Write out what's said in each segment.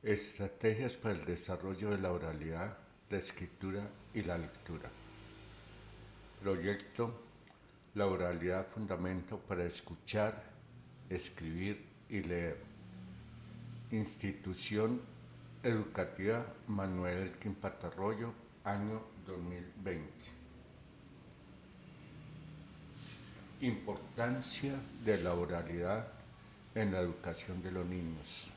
Estrategias para el desarrollo de la oralidad, la escritura y la lectura. Proyecto La oralidad fundamento para escuchar, escribir y leer. Institución Educativa Manuel Elkin Patarroyo, año 2020. Importancia de la oralidad en la educación de los niños.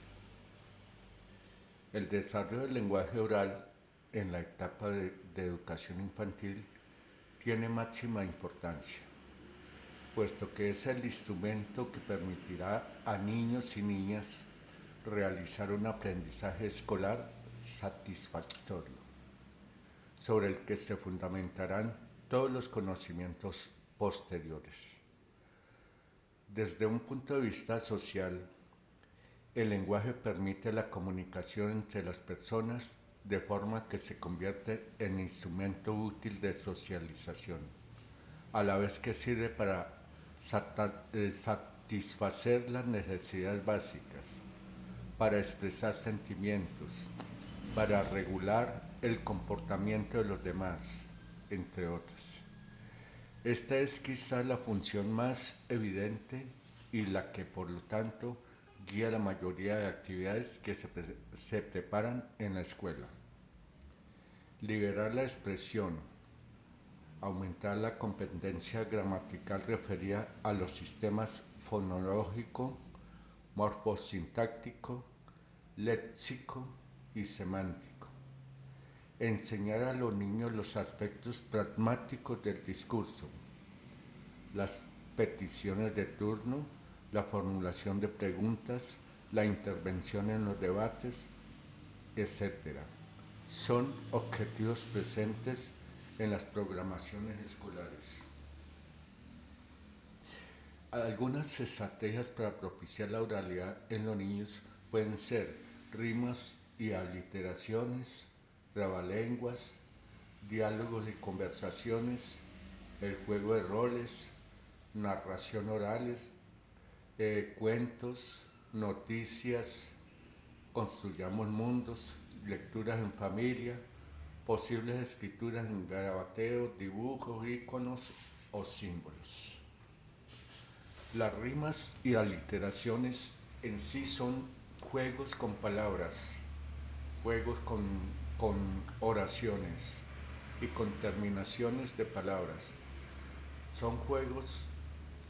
El desarrollo del lenguaje oral en la etapa de educación infantil tiene máxima importancia, puesto que es el instrumento que permitirá a niños y niñas realizar un aprendizaje escolar satisfactorio, sobre el que se fundamentarán todos los conocimientos posteriores. Desde un punto de vista social, el lenguaje permite la comunicación entre las personas de forma que se convierte en instrumento útil de socialización, a la vez que sirve para satisfacer las necesidades básicas, para expresar sentimientos, para regular el comportamiento de los demás, entre otros. Esta es quizá la función más evidente y la que por lo tanto guía la mayoría de actividades que se preparan en la escuela. Liberar la expresión, aumentar la competencia gramatical referida a los sistemas fonológico, morfosintáctico, léxico y semántico. Enseñar a los niños los aspectos pragmáticos del discurso, las peticiones de turno, la formulación de preguntas, la intervención en los debates, etc. Son objetivos presentes en las programaciones escolares. Algunas estrategias para propiciar la oralidad en los niños pueden ser rimas y aliteraciones, trabalenguas, diálogos y conversaciones, el juego de roles, narración orales, cuentos, noticias, construyamos mundos, lecturas en familia, posibles escrituras en garabateo, dibujos, iconos o símbolos. Las rimas y aliteraciones en sí son juegos con palabras, juegos con oraciones y con terminaciones de palabras. Son juegos,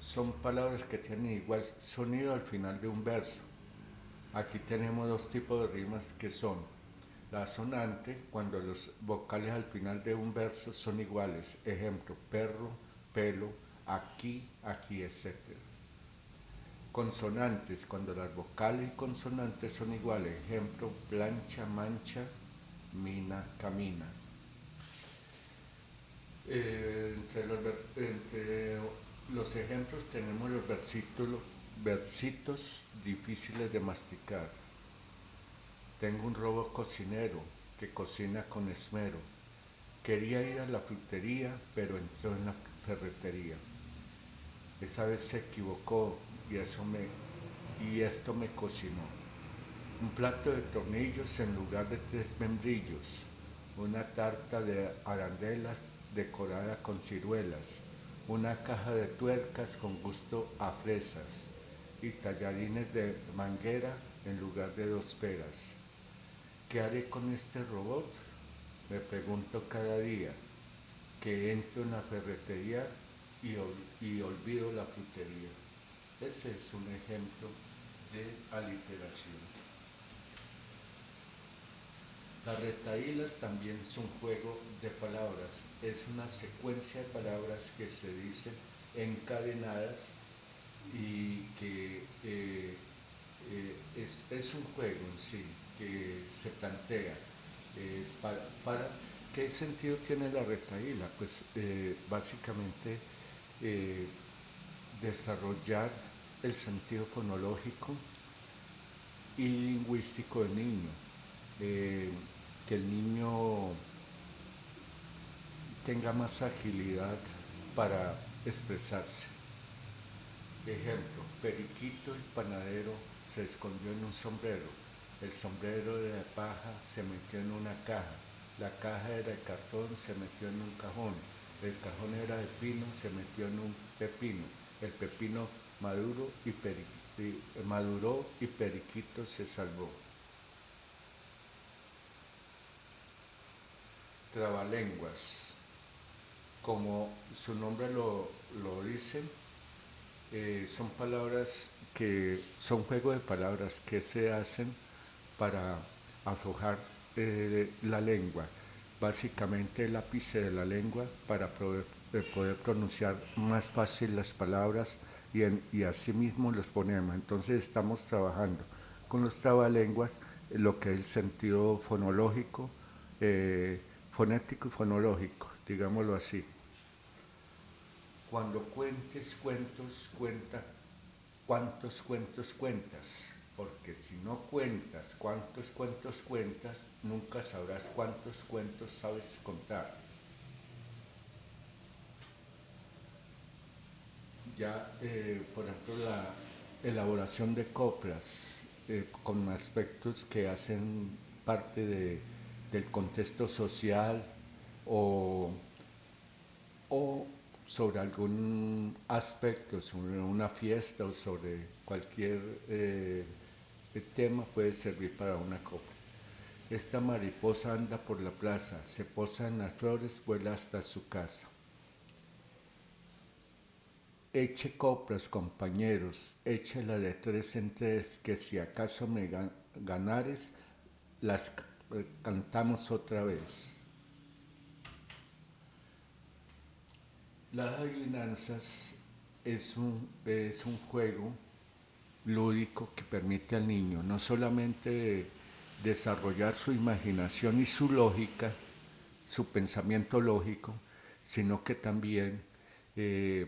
son palabras que tienen igual sonido al final de un verso. Aquí tenemos dos tipos de rimas que son la asonante, cuando los vocales al final de un verso son iguales. Ejemplo, perro, pelo, aquí, aquí, etc. Consonantes, cuando las vocales y consonantes son iguales. Ejemplo, plancha, mancha, mina, camina. Entre los ejemplos tenemos los versitos difíciles de masticar. Tengo un robot cocinero que cocina con esmero. Quería ir a la frutería, pero entró en la ferretería. Esa vez se equivocó y esto me cocinó. Un plato de tornillos en lugar de 3 membrillos. Una tarta de arandelas decorada con ciruelas. Una caja de tuercas con gusto a fresas. Y tallarines de manguera en lugar de 2 peras. ¿Qué haré con este robot? Me pregunto cada día que entro en la ferretería y olvido la frutería. Ese es un ejemplo de aliteración. Las retahílas también son juego de palabras. Es una secuencia de palabras que se dicen encadenadas y que es un juego en sí que se plantea para ¿qué sentido tiene la retahíla? Pues básicamente eh, desarrollar el sentido fonológico y lingüístico del niño, eh, que el niño tenga más agilidad para expresarse. Ejemplo, Periquito el panadero se escondió en un sombrero. El sombrero de paja se metió en una caja. La caja era de cartón, se metió en un cajón. El cajón era de pino, se metió en un pepino. El pepino maduró y Periquito se salvó. Trabalenguas. Como su nombre lo dice, son palabras que son juego de palabras que se hacen para aflojar la lengua. Básicamente el ápice de la lengua para poder pronunciar más fácil las palabras y asimismo los fonemas. Entonces estamos trabajando con los trabalenguas lo que es el sentido fonológico, eh, fonético y fonológico, digámoslo así. Cuando cuentes cuentos, cuenta cuántos cuentos cuentas, porque si no cuentas cuántos cuentos cuentas, nunca sabrás cuántos cuentos sabes contar. Ya, por ejemplo, la elaboración de coplas con aspectos que hacen parte del contexto social o o sobre algún aspecto, sobre una fiesta o sobre cualquier tema puede servir para una copla. Esta mariposa anda por la plaza, se posa en las flores, vuela hasta su casa. Eche coplas, compañeros, échela de tres en tres, que si acaso me ganares, las cantamos otra vez. Las adivinanzas es un juego lúdico que permite al niño no solamente desarrollar su imaginación y su lógica, su pensamiento lógico, sino que también eh,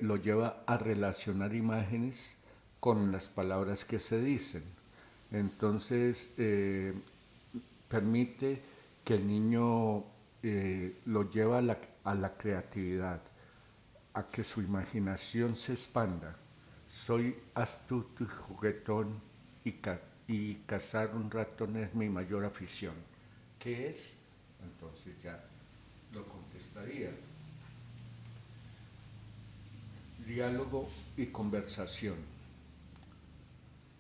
lo lleva a relacionar imágenes con las palabras que se dicen. Entonces, permite que el niño lo lleva a la creatividad, a que su imaginación se expanda. Soy astuto y juguetón y cazar un ratón es mi mayor afición. ¿Qué es? Entonces ya lo contestaría. Diálogo y conversación.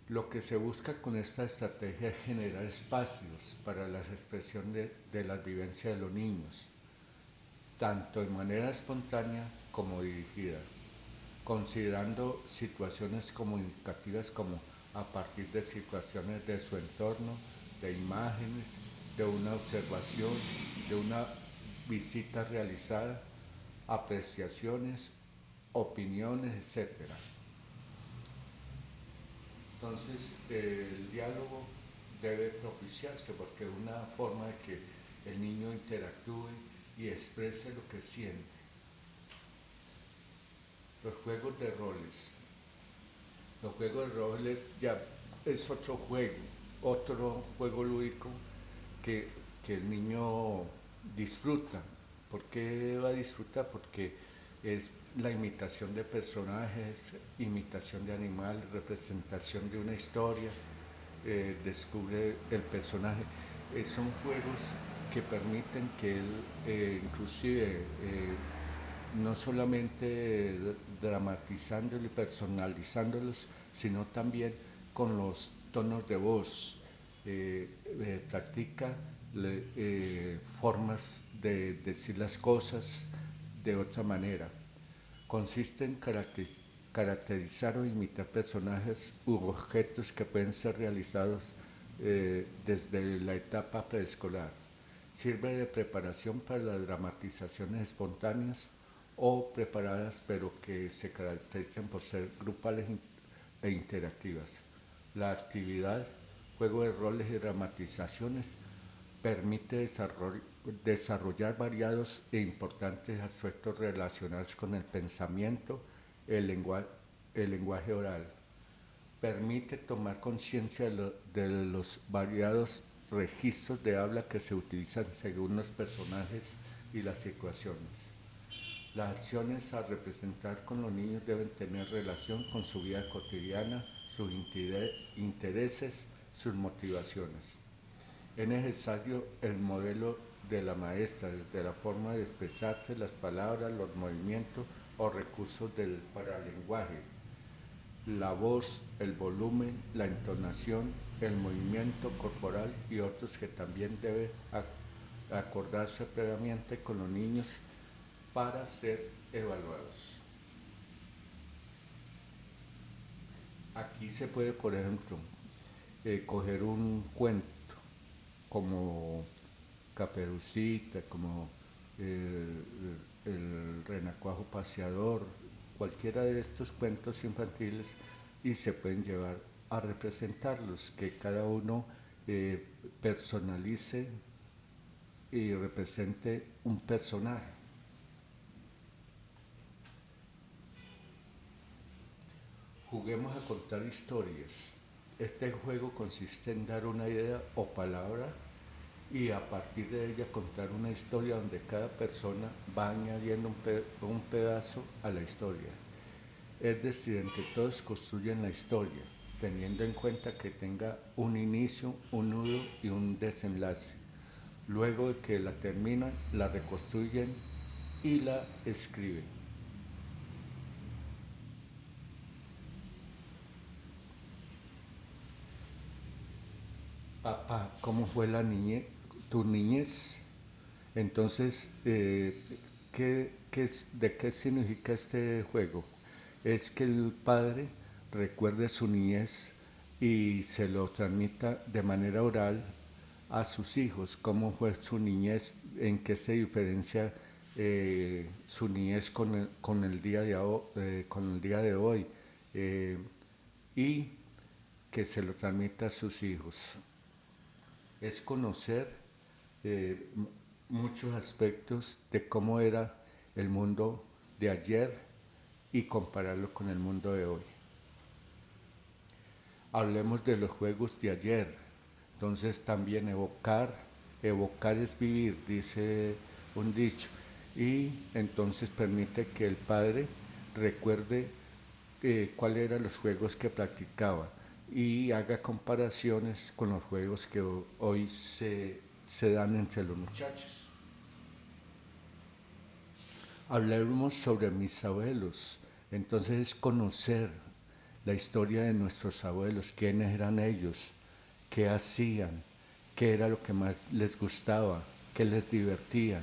Lo que se busca con esta estrategia es generar espacios para la expresión de las vivencias de los niños, tanto de manera espontánea como dirigida, considerando situaciones comunicativas como a partir de situaciones de su entorno, de imágenes, de una observación, de una visita realizada, apreciaciones, opiniones, etcétera. Entonces, el diálogo debe propiciarse porque es una forma de que el niño interactúe y exprese lo que siente. Los juegos de roles. Los juegos de roles ya es otro juego lúdico que, que el niño disfruta. ¿Por qué va a disfrutar? Porque es la imitación de personajes, imitación de animales, representación de una historia, descubre el personaje. Son juegos que permiten que él, inclusive, no solamente dramatizándolos y personalizándolos, sino también con los tonos de voz. Practica formas de decir las cosas de otra manera. Consiste en caracterizar o imitar personajes u objetos que pueden ser realizados desde la etapa preescolar. Sirve de preparación para las dramatizaciones espontáneas o preparadas, pero que se caracterizan por ser grupales e interactivas. La actividad, juego de roles y dramatizaciones permite desarrollar variados e importantes aspectos relacionados con el pensamiento, el lenguaje oral. Permite tomar conciencia de los variados registros de habla que se utilizan según los personajes y las situaciones. Las acciones a representar con los niños deben tener relación con su vida cotidiana, sus intereses, sus motivaciones. Es necesario el modelo de la maestra, desde la forma de expresarse, las palabras, los movimientos o recursos del paralenguaje, la voz, el volumen, la entonación, el movimiento corporal y otros que también debe acordarse previamente con los niños para ser evaluados. Aquí se puede, por ejemplo, coger un cuento como Caperucita, como el Renacuajo Paseador, cualquiera de estos cuentos infantiles, y se pueden llevar a representarlos, que cada uno personalice y represente un personaje. Juguemos a contar historias. Este juego consiste en dar una idea o palabra y a partir de ella contar una historia donde cada persona va añadiendo un pedazo a la historia. Es decir, entre todos construyen la historia, teniendo en cuenta que tenga un inicio, un nudo y un desenlace. Luego de que la terminan, la reconstruyen y la escriben. Papá, ¿cómo fue tu niñez? Entonces, ¿de qué significa este juego? Es que el padre recuerde su niñez y se lo transmita de manera oral a sus hijos, cómo fue su niñez, en qué se diferencia su niñez con el día de hoy, eh, y que se lo transmita a sus hijos. Es conocer eh, muchos aspectos de cómo era el mundo de ayer y compararlo con el mundo de hoy. Hablemos de los juegos de ayer. Entonces también evocar es vivir, dice un dicho. Y entonces permite que el padre recuerde cuáles eran los juegos que practicaba y haga comparaciones con los juegos que hoy se dan entre los muchachos. Hablemos sobre mis abuelos. Entonces es conocer la historia de nuestros abuelos, quiénes eran ellos, qué hacían, qué era lo que más les gustaba, qué les divertía,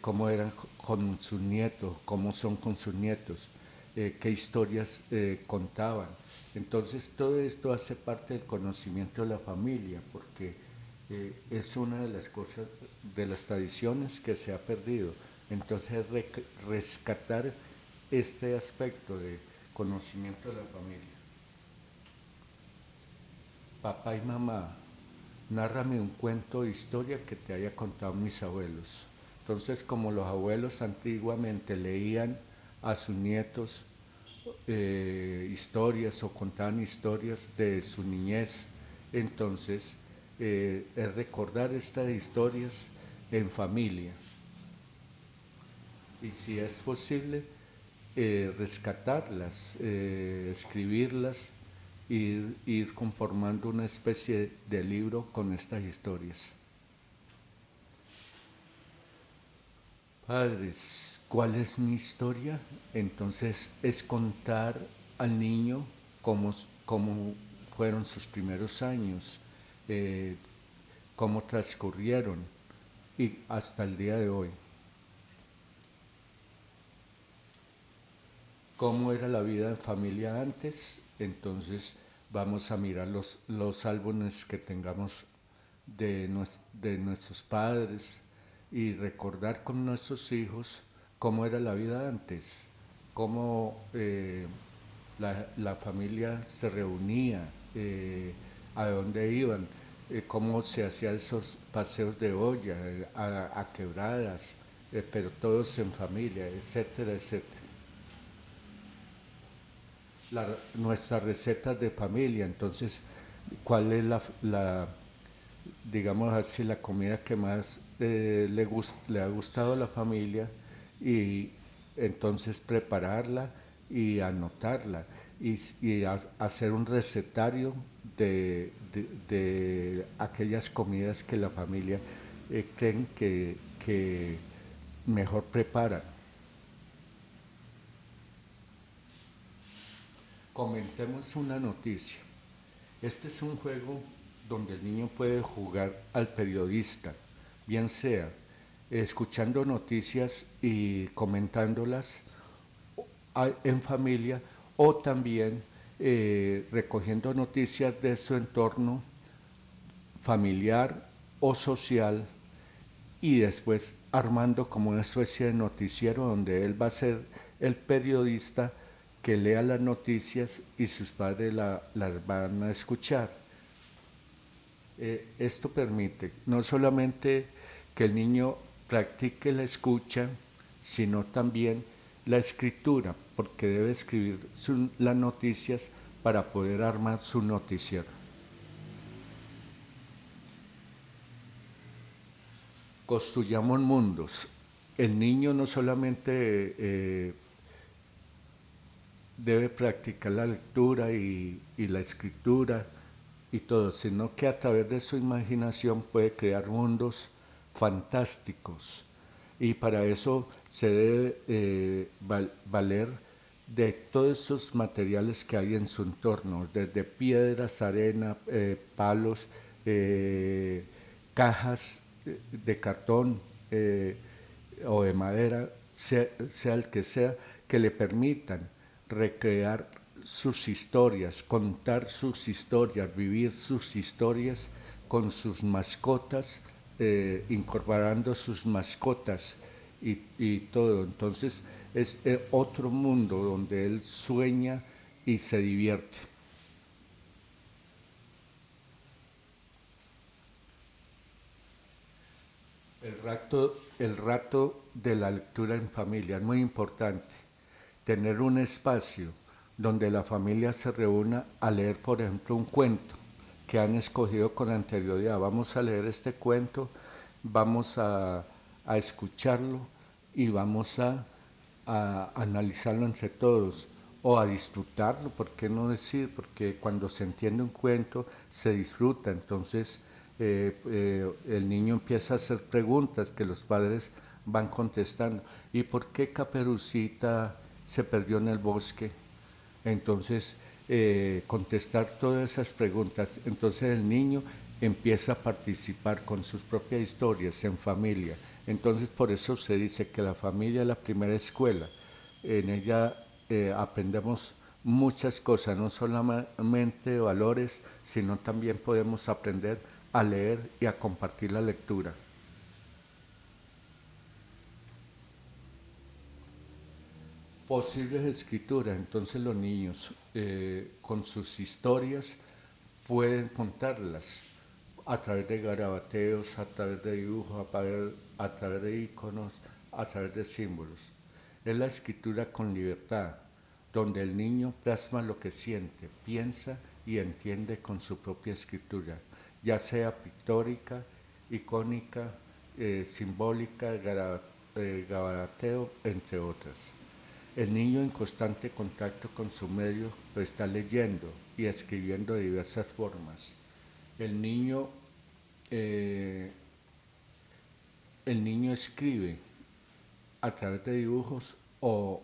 cómo eran con sus nietos, cómo son con sus nietos, qué historias contaban. Entonces todo esto hace parte del conocimiento de la familia, porque es una de las cosas, de las tradiciones que se ha perdido. Entonces rescatar este aspecto de conocimiento de la familia. Papá y mamá, nárrame un cuento o historia que te haya contado mis abuelos. Entonces, como los abuelos antiguamente leían a sus nietos historias o contaban historias de su niñez, entonces es recordar estas historias en familia. Y si es posible, rescatarlas, escribirlas y ir conformando una especie de libro con estas historias. Padres, ¿cuál es mi historia? Entonces es contar al niño cómo fueron sus primeros años, eh, cómo transcurrieron y hasta el día de hoy. Cómo era la vida en familia antes, entonces vamos a mirar los álbumes que tengamos de nuestros padres y recordar con nuestros hijos cómo era la vida antes, cómo la familia se reunía, a dónde iban, cómo se hacían esos paseos de olla, a quebradas, pero todos en familia, etcétera, etcétera. Nuestras recetas de familia, entonces, ¿cuál es digamos así, la comida que más le ha gustado a la familia? Y entonces prepararla y anotarla y hacer un recetario de aquellas comidas que la familia creen que mejor prepara. Comentemos una noticia. Este es un juego donde el niño puede jugar al periodista, bien sea escuchando noticias y comentándolas en familia o también recogiendo noticias de su entorno familiar o social y después armando como una especie de noticiero donde él va a ser el periodista que lea las noticias y sus padres las van a escuchar. Esto permite no solamente que el niño practique la escucha, sino también la escritura, porque debe escribir las noticias para poder armar su noticiero. Construyamos mundos. El niño no solamente debe practicar la lectura y la escritura y todo, sino que a través de su imaginación puede crear mundos fantásticos. Y para eso se debe valer de todos esos materiales que hay en su entorno, desde piedras, arena, palos, cajas de cartón o de madera, sea el que sea, que le permitan recrear sus historias, contar sus historias, vivir sus historias con sus mascotas, incorporando sus mascotas y todo. Entonces es otro mundo donde él sueña y se divierte. El rato de la lectura en familia es muy importante. Tener un espacio donde la familia se reúna a leer, por ejemplo, un cuento que han escogido con anterioridad. Vamos a leer este cuento, vamos a escucharlo y vamos a analizarlo entre todos o a disfrutarlo, ¿por qué no decir? Porque cuando se entiende un cuento se disfruta, entonces el niño empieza a hacer preguntas que los padres van contestando. ¿Y por qué Caperucita se perdió en el bosque? Entonces, contestar todas esas preguntas. Entonces el niño empieza a participar con sus propias historias en familia. Entonces, por eso se dice que la familia es la primera escuela. En ella aprendemos muchas cosas, no solamente valores, sino también podemos aprender a leer y a compartir la lectura. Posibles escrituras, entonces los niños con sus historias pueden contarlas a través de garabateos, a través de dibujos, a través de iconos, a través de símbolos. Es la escritura con libertad, donde el niño plasma lo que siente, piensa y entiende con su propia escritura, ya sea pictórica, icónica, simbólica, garabateo, entre otras. El niño en constante contacto con su medio lo está leyendo y escribiendo de diversas formas. El niño, eh, el niño escribe a través de dibujos o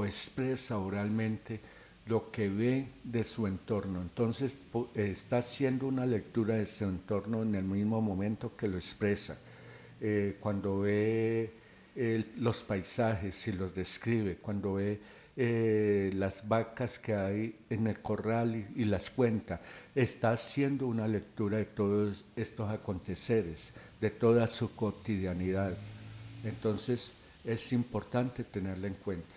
expresa oralmente lo que ve de su entorno. Entonces está haciendo una lectura de su entorno en el mismo momento que lo expresa. Cuando ve los paisajes y los describe, cuando ve las vacas que hay en el corral y las cuenta, está haciendo una lectura de todos estos aconteceres, de toda su cotidianidad. Entonces es importante tenerla en cuenta.